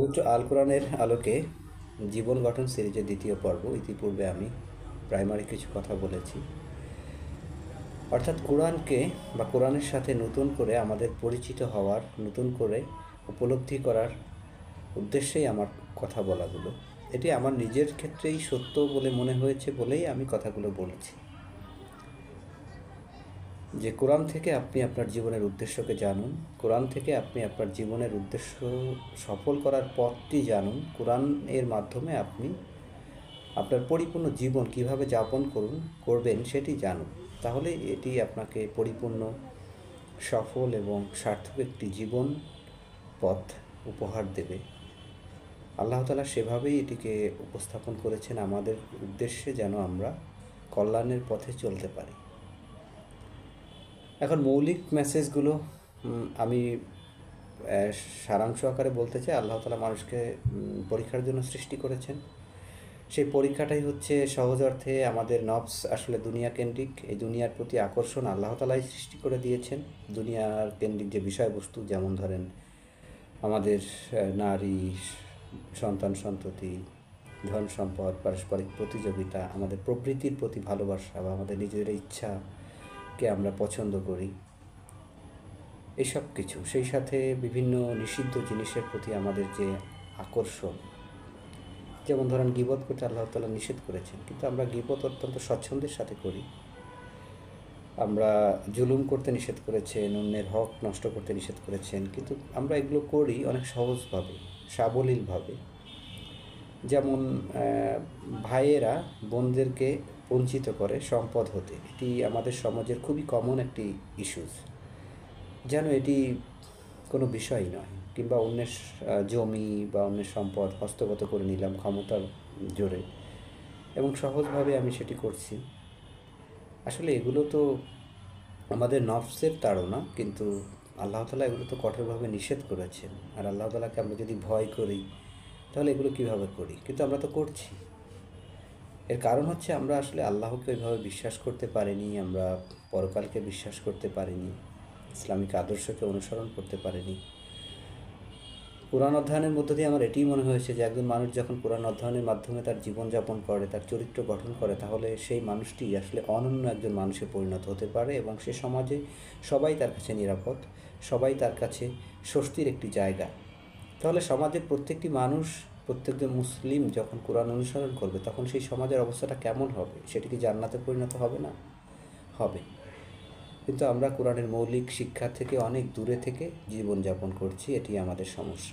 পবিত্র আল কোরআনের আলোকে জীবন গঠন সিরিজের দ্বিতীয় পর্ব। ইতিপূর্বে আমি প্রাইমারি কিছু কথা বলেছি, অর্থাৎ কোরআনকে বা কোরআনের সাথে নতুন করে আমাদের পরিচিত হওয়ার, নতুন করে উপলব্ধি করার উদ্দেশ্যেই আমার কথা বলাগুলো। এটি আমার নিজের ক্ষেত্রেই সত্য বলে মনে হয়েছে বলেই আমি কথাগুলো বলছি, যে কোরআন থেকে আপনি আপনার জীবনের উদ্দেশ্যকে জানুন, কোরআন থেকে আপনি আপনার জীবনের উদ্দেশ্য সফল করার পথটি জানুন, কোরআনের মাধ্যমে আপনি আপনার পরিপূর্ণ জীবন কিভাবে যাপন করবেন সেটি জানুন। তাহলে এটি আপনাকে পরিপূর্ণ, সফল এবং সার্থক একটি জীবন পথ উপহার দেবে। আল্লাহ তাআলা সেভাবেই এটিকে উপস্থাপন করেছেন আমাদের উদ্দেশ্যে, যেন আমরা কল্যাণের পথে চলতে পারি। এখন মৌলিক মেসেজগুলো আমি সারাংশ আকারে বলতে চাই। আল্লাহ তাআলা মানুষকে পরীক্ষার জন্য সৃষ্টি করেছেন। সেই পরীক্ষাটাই হচ্ছে সহজ অর্থে আমাদের নফস আসলে দুনিয়া কেন্দ্রিক। এই দুনিয়ার প্রতি আকর্ষণ আল্লাহ তাআলাই সৃষ্টি করে দিয়েছেন। দুনিয়ার কেন্দ্রিক যে বিষয়বস্তু, যেমন ধরেন আমাদের নারী, সন্তান সন্ততি, ধন সম্পদ, পারস্পরিক প্রতিযোগিতা, আমাদের প্রবৃত্তির প্রতি ভালোবাসা বা আমাদের নিজেদের ইচ্ছাকে আমরা পছন্দ করি, এইসব কিছু, সেই সাথে বিভিন্ন নিষিদ্ধ জিনিসের প্রতি আমাদের যে আকর্ষণ, যেমন ধরেন গীবত করতে আল্লাহ তাআলা নিষেধ করেছেন, কিন্তু আমরা গীবত অত্যন্ত স্বচ্ছন্দের সাথে করি। আমরা জুলুম করতে নিষেধ করেছেন, অন্যের হক নষ্ট করতে নিষেধ করেছেন, কিন্তু আমরা এগুলো করি অনেক সহজভাবে, সাবলীলভাবে। যেমন ভাইয়েরা বোনদেরকে বঞ্চিত করে সম্পদ হতে, এটি আমাদের সমাজের খুবই কমন একটি ইস্যুস, যেন এটি কোনো বিষয় নয়। কিংবা অন্যের জমি বা অন্যের সম্পদ হস্তগত করে নিলাম ক্ষমতার জোরে, এবং সহজভাবে আমি সেটি করছি। আসলে এগুলো তো আমাদের নফসের তাড়না, কিন্তু আল্লাহ তাআলা এগুলো তো কঠোরভাবে নিষেধ করেছেন। আর আল্লাহ তাআলাকে আমরা যদি ভয় করি, তাহলে এগুলো কীভাবে করি? কিন্তু আমরা তো করছি। এর কারণ হচ্ছে আমরা আসলে আল্লাহকে ওইভাবে বিশ্বাস করতে পারিনি, আমরা পরকালকে বিশ্বাস করতে পারিনি, ইসলামিক আদর্শকে অনুসরণ করতে পারিনি। কোরআন অধ্যয়নের মধ্য দিয়ে আমার এটিই মনে হয়েছে যে একজন মানুষ যখন কোরআন অধ্যয়নের মাধ্যমে তার জীবনযাপন করে, তার চরিত্র গঠন করে, তাহলে সেই মানুষটি আসলে অনন্য একজন মানুষে পরিণত হতে পারে, এবং সে সমাজে সবাই তার কাছে নিরাপদ, সবাই তার কাছে স্বস্তির একটি জায়গা। তাহলে সমাজের প্রত্যেকটি মানুষ, প্রত্যেকজন মুসলিম যখন কোরআন অনুসরণ করবে, তখন সেই সমাজের অবস্থাটা কেমন হবে? সেটি কি জান্নাতে পরিণত হবে না? হবে। কিন্তু আমরা কোরআনের মৌলিক শিক্ষা থেকে অনেক দূরে থেকে জীবনযাপন করছি, এটি আমাদের সমস্যা।